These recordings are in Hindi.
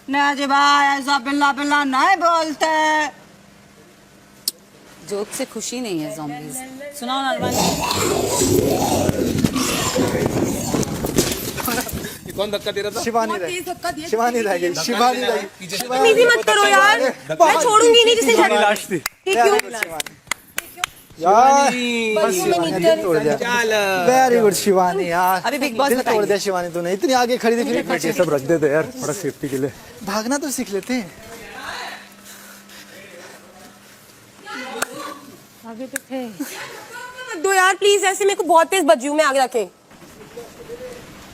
नहीं जी भाई, ऐसा बिल्ला बिल्ला नहीं बोलते। जोक से खुशी नहीं है ज़ॉम्बीज़। सुनाओ नरमान। कौन धक्का दे रहा था? शिवानी रह गई। शिवानी रह गई। इजी मत करो यार, मैं छोड़ूंगी नहीं जिसे लाश थी क्यों यार, तोड़ दिया। वेरी गुड शिवानी यार, अभी बिग बॉस दिल तोड़ बताएंगे। दिया शिवानी तूने। इतनी आगे खड़ी थी फिर ये सब रख देते यार थोड़ा सेफ्टी के लिए। भागना तो सीख लेते। आगे तो थे। दो यार प्लीज, ऐसे मेरे को बहुत तेज बजी हूँ मैं आगे रखे।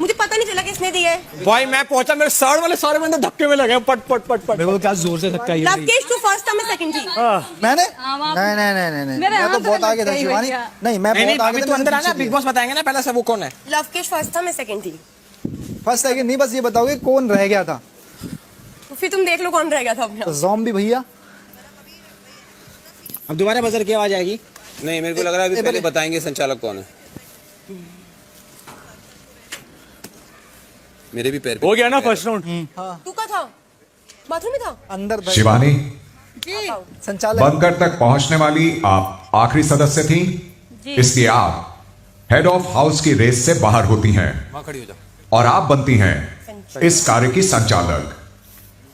मुझे पता नहीं चला किसने दी है। भाई मैं पहुंचा, मेरे साइड वाले सारे बंदे धक्के में लगे पट पट पट पट। मेरे को क्या जोर से धक्का लव केश तू फर्स्ट था, मैं सेकंड थी। मैंने नहीं मैं तो बहुत आगे था शिवानी। नहीं मैं बहुत आगे तू अंदर आना, बिग बॉस बताएंगे ना पहले से वो कौन है। लव केश फर्स्ट था, मैं सेकंड थी। फर्स्ट सेकंड नहीं, बस ये बताओगे कौन रह गया था। तो फिर तुम देख लो कौन रह गया था अपना। ज़ॉम्बी भैया। अब दोबारा बजर की आवाज आएगी। नहीं मेरे को लग रहा है अभी पहले बताएंगे संचालक कौन है। मेरे भी पैर हो गया ना फर्स्ट राउंड। तू का था? बाथरूम में था अंदर शिवानी, संचालक बंकर तक पहुंचने वाली आप आखिरी सदस्य थी, इसलिए आप हेड ऑफ हाउस की रेस से बाहर होती हैं वहां खड़ी हो जा। और आप बनती हैं इस कार्य की संचालक।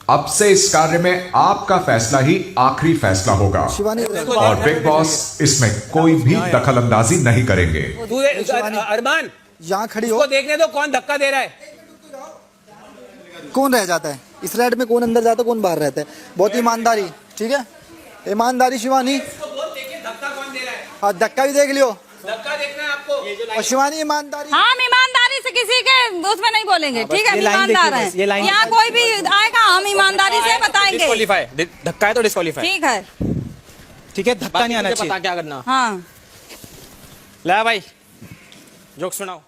अब से इस कार्य में आपका फैसला ही आखिरी फैसला होगा शिवानी और बिग बॉस इसमें कोई भी दखल अंदाजी नहीं करेंगे। तू अरमान यहाँ खड़ी हो। उसको देखने दो कौन धक्का दे रहा है। कौन रह जाता है इस रेड में, कौन अंदर जाता है कौन बाहर रहता है। बहुत ईमानदारी, ठीक है ईमानदारी शिवानी। धक्का कौन दे रहा है? और धक्का भी देख लियो। धक्का देखना है आपको। और शिवानी ईमानदारी। हम ईमानदारी से किसी के उसमें नहीं बोलेंगे, ठीक है? ईमानदार है। यहाँ कोई भी आएगा हम ईमानदारी से बताएंगे। डिस्क्वालीफाई, धक्का है तो डिस्क्वालीफाई। ठीक है, ठीक है, धक्का नहीं आना चाहिए। पता क्या करना। हाँ ला भाई जोक सुनाओ।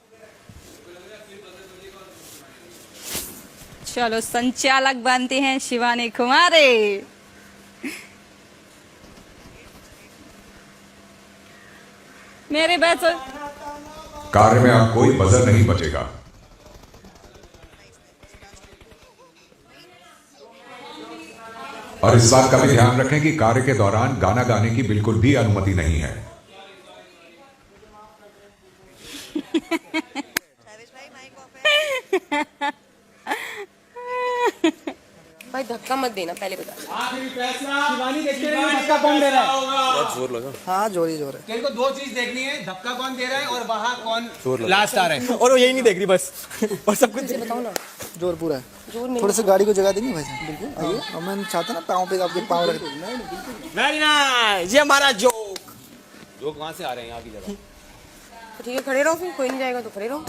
चलो संचालक बनती हैं शिवानी कुमारी। मेरे बैच कार्य में अब कोई बजर नहीं बचेगा। और इस बात का भी ध्यान रखें कि कार्य के दौरान गाना गाने की बिल्कुल भी अनुमति नहीं है। भाई धक्का मत देना, पहले बता। आखिरी फैसला शिवानी देखते रहिए धक्का कौन दे रहा है। बहुत जोर लगा। हाँ जोर ही जोर है। तेरे को दो चीज देखनी है, धक्का कौन दे रहा है और वहाँ कौन लास्ट आ रहा है। और वो यही नहीं देख रही बस। और सब कुछ बताओ ना। जोर पूरा है। जोर नहीं। थोड़ी सी गाड़ी को जगह देंगे भाई साहब। बिल्कुल आइए। और मैं चाहता ना पाँव पे आपके पाँव रख। वेरी नाइस, ये हमारा जोक। जोक वहाँ से आ रहे हैं यहाँ की जगह। तो ठीक है खड़े रहो, फिर कोई नहीं जाएगा तो खड़े रहो।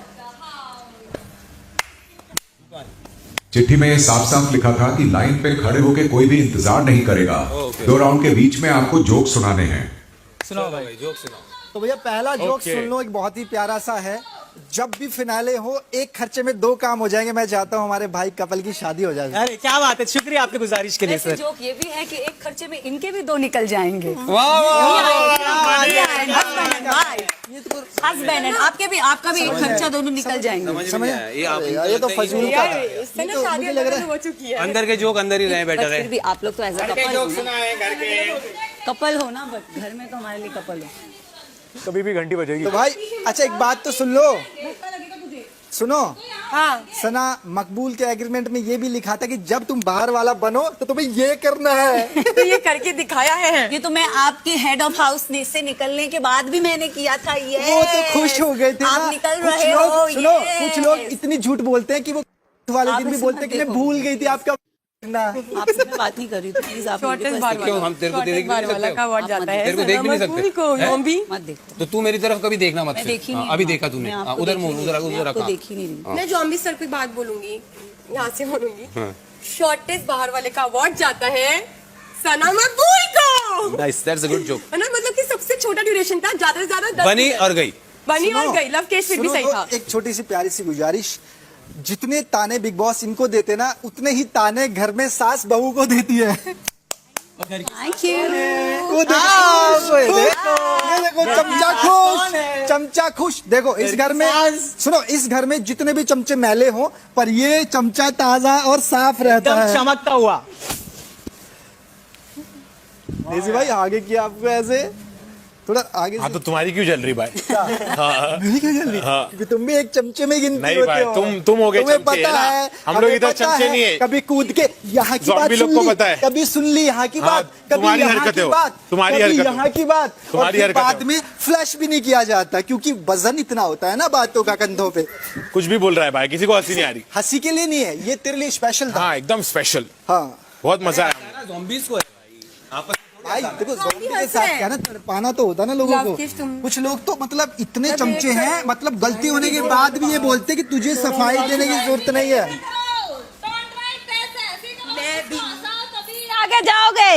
चिट्ठी में यह साफ साफ लिखा था कि लाइन पे खड़े होकर कोई भी इंतजार नहीं करेगा। 2 राउंड के बीच में आपको जोक सुनाने हैं। सुनाओ भाई जोक सुनाओ। तो भैया पहला जोक सुन लो, एक बहुत ही प्यारा सा है। जब भी फिनाले हो एक खर्चे में 2 काम हो जाएंगे। मैं चाहता हूँ हमारे भाई कपल की शादी हो जाए। अरे क्या बात है, शुक्रिया आपकी गुजारिश के लिए वैसे सर। जोक ये भी है कि एक खर्चे में इनके भी 2 निकल जाएंगे। हस्बैंड एंड आपका भी एक खर्चा दोनों निकल जाएंगे। समझ ये तो फजूल का है। इससे ना शादी हो चुकी है। अंदर के जोक अंदर ही रहे बेटर है। फिर भी आप लोग तो एज अ जोक सुनाए घर के। कपल हो ना, बट घर में तो हमारे लिए कपल हो। कभी भी घंटी बजेगी। तो भाई अच्छा एक बात तो सुन लो, सुनो। हाँ सना मकबूल के एग्रीमेंट में ये भी लिखा था कि जब तुम बाहर वाला बनो तो तुम्हें ये करना है। तो ये करके दिखाया है। ये तो मैं आपके हेड ऑफ हाउस से निकलने के बाद भी मैंने किया था। ये वो तो खुश हो गए थे आप ना। निकल कुछ रहे लोग हो। सुनो, ये कुछ लोग इतनी झूठ बोलते हैं कि वो वाले आप दिन भी इसे बोलते मत हैं कि मैं देखो। भूल गई थी आपका करना। आपसे मैं बात नहीं कर रही, प्लीज आप शॉर्टेज request बार करो। क्यों हम तेरे को देख बार नहीं वाला का सकते? अवार्ड आप जाता मत है। तेरे को देख भी नहीं मकबूल सकते? को हैं? हम भी मत देखो। तो तू मेरी तरफ कभी देखना मत। मैं देखी नहीं। अभी देखा तूने। मैं आपको उधर देखी मुंह नहीं। उधर मैं उधर आपको रखा। देखी नहीं रही। मैं जॉम्बी सर को एक बात बोलूंगी, यहाँ से बोलूंगी। शॉर्टेज बाहर वाले का अवार्ड जाता है सना मकबूल को। Nice, that's a good joke. है ना, मतलब कि सबसे छोटा ड्यूरेशन था, ज्यादा से ज्यादा 10 बनी मिनट। और गई। बनी और सुनो, गई। लव केश फिर भी सुनो सही तो था। एक छोटी सी प्यारी सी गुजारिश, जितने ताने बिग बॉस इनको देते ना उतने ही ताने घर में सास बहू को देती है। Thank you. वो देखो, ये देखो चमचा खुश, चमचा खुश। देखो इस घर में, सुनो, इस घर में जितने भी चमचे मैले हों, पर ये चमचा ताजा और साफ रहता है। चमकता हुआ। देसी भाई आगे किया आपको ऐसे थोड़ा आगे हाँ तो तुम्हारी क्यों जल रही भाई? मेरी क्यों जल रही? क्योंकि तुम भी एक चमचे में गिनती नहीं होते भाई, हो। तुम हो गए तुम्हें चमचे, पता है ना? है, हम लोग हमें इधर पता चमचे नहीं है। कभी कूद के यहाँ की बात ज़ॉम्बी लोग सुन को ली, पता है। कभी सुन ली यहाँ की हाँ, बात, कभी तुम्हारी यहाँ हरकतें की हो, बात, तुम्हारी कभी हरकतें हो। यहाँ की बात, और तुम्हारी फिर हरकतें बाद हो। में फ्लश भी नहीं किया जाता क्योंकि वजन इतना होता है ना बातों का कंधों पे। कुछ भी बोल रहा है भाई, किसी को हंसी नहीं आ रही। हंसी के लिए नहीं है, ये तेरे लिए स्पेशल था। हाँ एकदम स्पेशल, हाँ बहुत मजा आया। zombies को है भाई आपस भाई देखो zombie zombie के हंस साथ रहे हैं। क्या ना तड़पाना तो होता ना लोगों Love को। kiss तुम। कुछ लोग तो मतलब इतने चमचे हैं, मतलब गलती होने के बाद भी ये बोलते कि तुझे सफाई देने की जरूरत नहीं है। आगे जाओगे।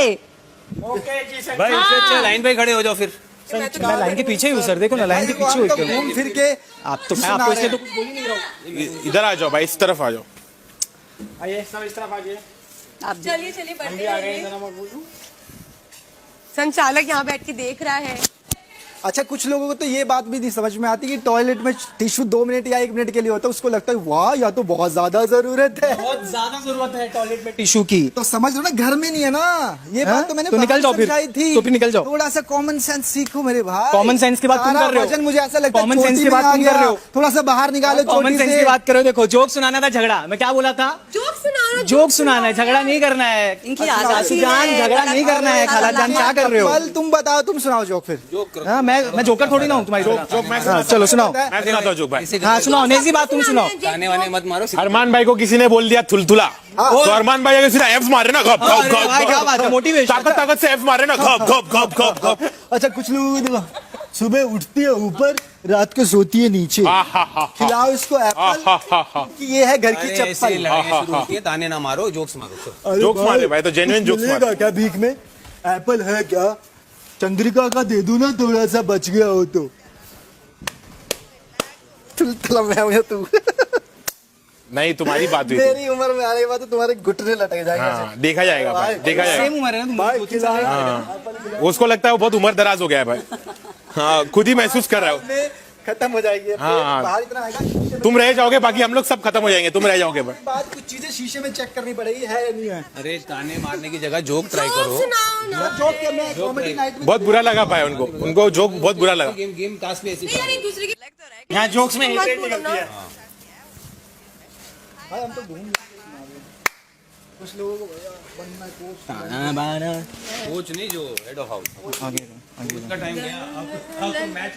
भाई इससे अच्छा लाइन पे खड़े हो जाओ फिर। मैं लाइन के पीछे ही हूँ सर, देखो ना लाइन के पीछे हम तो हूँ। घूम फिर के आप तो मैं आपको इसलिए तो कुछ बोल ही नहीं रहा हूँ। इधर आ जाओ भाई, इस तरफ आ जाओ। आइए सब इस तरफ आ जाइए। चलिए चलिए बढ़ते हैं। संचालक यहाँ बैठ के देख रहा है। अच्छा, कुछ लोगों को तो ये बात भी नहीं समझ में आती कि टॉयलेट में टिश्यू 2 मिनट या 1 मिनट के लिए होता है, उसको लगता है वाह या तो बहुत ज्यादा जरूरत है। बहुत ज्यादा जरूरत है टॉयलेट में टिश्यू की। तो समझ लो ना, घर में नहीं है ना ये बात, तो मैंने तो निकल जाओ फिर। समझाई थी। तो फिर निकल जाओ। थोड़ा सा कॉमन सेंस सीखो मेरे भाई। कॉमन सेंस की बात तुम कर रहे हो। वजन मुझे ऐसा लगता है कॉमन सेंस चोटी की बात में आ तुम कर गया। रहे हो। थोड़ा सा बाहर निकालो कॉमन चोटी सेंस से। की बात करो। देखो जोक सुनाना था, झगड़ा। मैं क्या बोला था? जोक सुनाना। जोक सुनाना है, झगड़ा नहीं करना है। इनकी सासू जान, झगड़ा नहीं करना है। खाला जान क्या कर रहे हो? कल तुम बताओ, तुम सुनाओ जोक फिर। हाँ मैं जोकर थोड़ी ना हूँ तुम्हारी तरह। हाँ, चलो सुनाओ। मैं सुनाता हूँ जोक भाई। हाँ सुनाओ, नेजी बात तुम सुनाओ। गाने वाने मत मारो। अरमान भाई को किसी ने बोल दिया थुलथुला, तो अरमान भाई अगर सीधा एफ मारे ना, घप घप घप क्या बात है, मोटिवेशन। ताकत ताकत से एफ मारे ना, घप घप घप घप घप। अच्छा, कुछ लोगों को देखो, सुबह उठती है ऊपर, रात को सोती है नीचे। खिलाओ इसको एप्पल कि ये है घर की चप्पल। लड़ाई शुरू होती है, ताने ना मारो, जोक्स मारो। अरे जोक्स मारे भाई, तो जेन्युइन जोक्स मारे। मिलेगा क्या भीख में? एप्पल है क्या? चंद्रिका का दे दूं ना, थोड़ा सा बच गया हो तो। तू नहीं, तुम्हारी बात हुई थी। मेरी उम्र में आने के बाद तो तुम्हारे घुटने लटक जाएंगे। हाँ देखा जाएगा भाई, देखा सेम जाएगा। उम्र है ना भाई तुम्हारी। खिलाओ। उसको लगता है वो बहुत उम्र दराज हो गया है भाई। हाँ खुद ही महसूस कर रहा हो। में खत्म हो जाएगी। हाँ। बाहर इतना आएगा। तुम रह जाओगे, बाकी हम लोग सब खत्म हो जाएंगे, तुम रह जाओगे भाई। बात कुछ चीजें शीशे में चेक करनी पड़ेगी, है या नहीं है। अरे ताने मारने की जगह जोक ट्राई जोक करो। सुनाओ ना। जोक करना है, कॉमेडी नाइट में। बहुत बुरा लगा भाई उनको जोक बहुत बुरा लगा। गेम टास्क में ऐसी नहीं यार, एक दूसरे की लग तो रहा है। यहाँ जोक्स में मत hatred बोलो निकलती ना। है। भाई हम तो घूम कुछ लोगों को बनना कोच। कोच नहीं, जो हेड ऑफ हाउस। उसका टाइम गया। अब तो मैच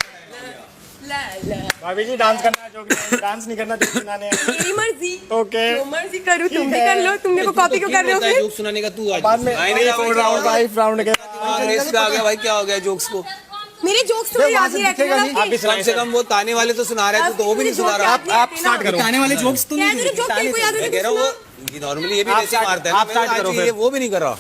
ला ला। भाभी जी डांस करना है, जोक डांस नहीं करना, जोक सुनाने हैं। मेरी मर्जी। ओके। जो मर्जी करूँ, तुम भी कर लो। तुम मेरे को कॉपी क्यों कर रहे हो फिर? जोक सुनाने का तू आज बाद में नहीं 4 राउंड 5 राउंड के रेस पे आ गया भाई। क्या हो गया जोक्स को? मेरे जोक्स तो याद नहीं रहते दिखेगा ना नहीं। आपके। कम से कम वो ताने वाले तो सुना रहे थे, तो वो भी नहीं सुना रहा। आप स्टार्ट करो। ताने वाले जोक्स तो यार मेरे जोक तेरे को याद मैं नहीं कह रहा हूँ सुना। वो नॉर्मली ये भी ऐसे मारता है। आप start करो फिर। वो भी नहीं कर रहा।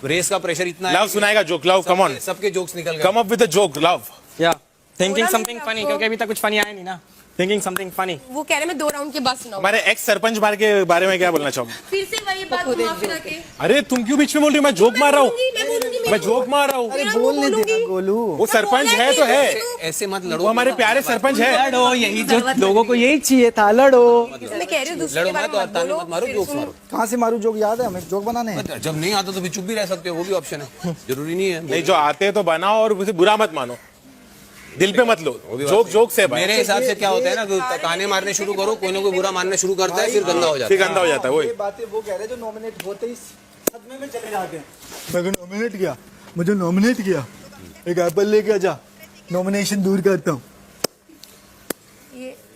रेस का प्रेशर इतना है। लव सुनाएगा जोक, लव कम ऑन, सबके जोक्स निकल गए। Come up with a joke love. या थिंकिंग बोला समथिंग मैंने फनी, आपको। क्योंकि अभी तक कुछ फनी आया नहीं ना। Thinking something funny. वो कह रहे मैं 2 राउंड के बाद सुनाऊं। हमारे एक्स सरपंच बार के बारे में क्या बोलना चाहोगे? फिर से वही बात घुमा फिरा के। अरे तुम क्यों बीच में बोल रही हो? मैं जोक मार रहा हूँ, मैं बोलूंगी, मैं जोक मार रहा हूँ। अरे बोलने दे ना गोलू। वो सरपंच है तो है, ऐसे मत लड़ो। वो हमारे प्यारे सरपंच है। लड़ो, यही जो लोगों को यही चाहिए था, लड़ो। मैं कह रही हूँ दूसरे लड़ो के बारे मत में और मत ताने बोलो, मत मारो, फिर जोक्स सुनो। मारो। कहाँ से मारू जोक? याद है हमें जोक बनाने हैं। जब नहीं आता तो भी चुप भी रह सकते हो, वो भी ऑप्शन है। जरूरी नहीं है। नहीं, जो आते हैं तो बनाओ और उसे बुरा मत मानो, दिल पे मत लो। जोक जोक से भाई। मेरे हिसाब से क्या होता है ना, कि ताने मारने शुरू करो, कोई ना कोई बुरा मानना शुरू करता है, फिर गंदा हो जाता फिर गंदा हो जाता है। वही ये बातें वो कह रहे हैं जो नॉमिनेट होते ही सदमे में चले जाते हैं। मैं नॉमिनेट किया, मुझे नॉमिनेट किया, एक एप्पल लेके जा, नॉमिनेशन दूर करता हूँ।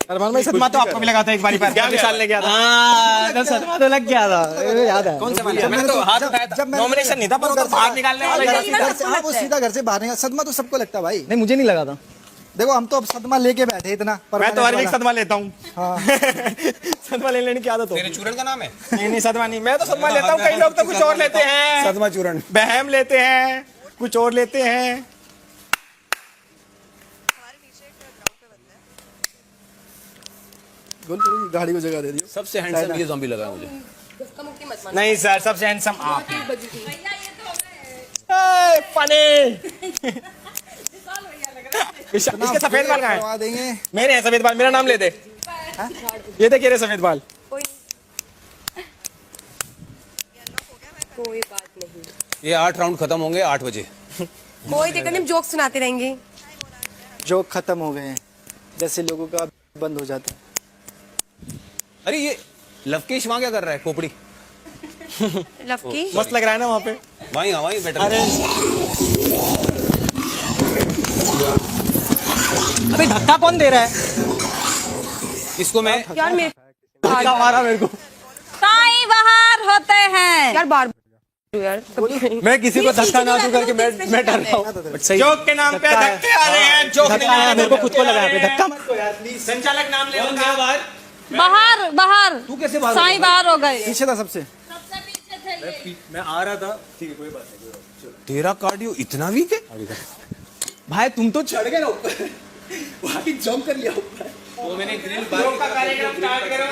अरमान भाई सदमा तो आपको भी लगा था एक बारी, क्या साल ले गया था। हाँ, तो सदमा तो लग गया था, याद है। कौन सा वाला? मैंने तो हाथ उठाया था। नॉमिनेशन नहीं था, पर वो तो बाहर निकालने वाला ही था। घर से, हाँ, वो सीधा घर से बाहर निकला। सदमा तो सबको लगता है भाई। नहीं, मुझे नहीं लगा था। देखो हम तो अब सदमा लेके बैठे इतना। मैं तो हर एक सदमा लेता हूँ। हाँ। सदमा लेने की आदत हो। तेरे चूरन का नाम है? नहीं सदमा नहीं, मैं तो सदमा लेता हूँ। कई लोग तो कुछ और लेते हैं। सदमा चूरन। बहम लेते हैं, कुछ और लेते हैं। गाड़ी को जगह दे दियो। सबसे हैंडसम ये ज़ॉम्बी लगा है मुझे। उसका मुक्ति मत मानो। नहीं सर, सबसे हैंडसम आप। 1 बजे थी। भैया ये तो फनी। इसके सफेद बाल कहाँ है? करवा देंगे। मेरे हैं सफेद बाल, मेरा नाम ले दे। ये देखिए रे सफेद बाल। कोई बात नहीं, ये 8 राउंड खत्म होंगे 8 बजे। कोई दिक्कत नहीं, जोक सुनाते रहेंगे। जोक खत्म हो गए हैं, जैसे लोगों का बंद हो जाता है। अरे ये लवकेश वहाँ क्या कर रहा है? खोपड़ी लवकी मस्त लग रहा है ना वहाँ पे। वहीं बैठा है। अबे धक्का कौन दे रहा है? इसको मैं यार मेरे धक्का मारा मेरे को। साईं बाहर होते हैं। यार बार यार मैं किसी को धक्का ना दूं करके मैं डर रहा हूँ। जोक के नाम पे धक्के आ रहे हैं। जोक नहीं आया मेरे को, खुद को लगा पे धक्का मत दो यार प्लीज। संचालक नाम ले उनका। बाहर बाहर तू कैसे बाहर साईं बाहर हो गए। पीछे था सबसे। मैं आ रहा था। ठीक है कोई बात नहीं। तेरा कार्डियो इतना वीक है? भाई तुम तो चढ़ गए ना ऊपर, वहाँ की जंप कर लिया ऊपर। वो मैंने ग्रिल जोक का कार्यक्रम स्टार्ट करो।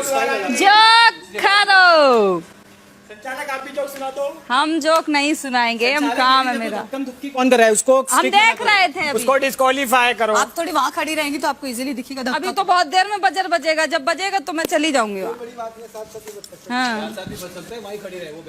जोक करो। संचालक आप भी जोक सुना दो। हम जोक नहीं सुनाएंगे, हम काम है मेरा। धक्कम धुक्की कौन कर रहा है उसको? हम देख रहे थे अभी। उसको डिस्क्वालीफाई करो। आप थोड़ी वहाँ खड़ी रहेंगी तो आपको इजीली दिखेगा धक्का। अभी तो बहुत देर में बजर बजेगा, जब बजेगा तो मैं चली जाऊंगी वहाँ। हाँ वहीं खड़ी रहे वो।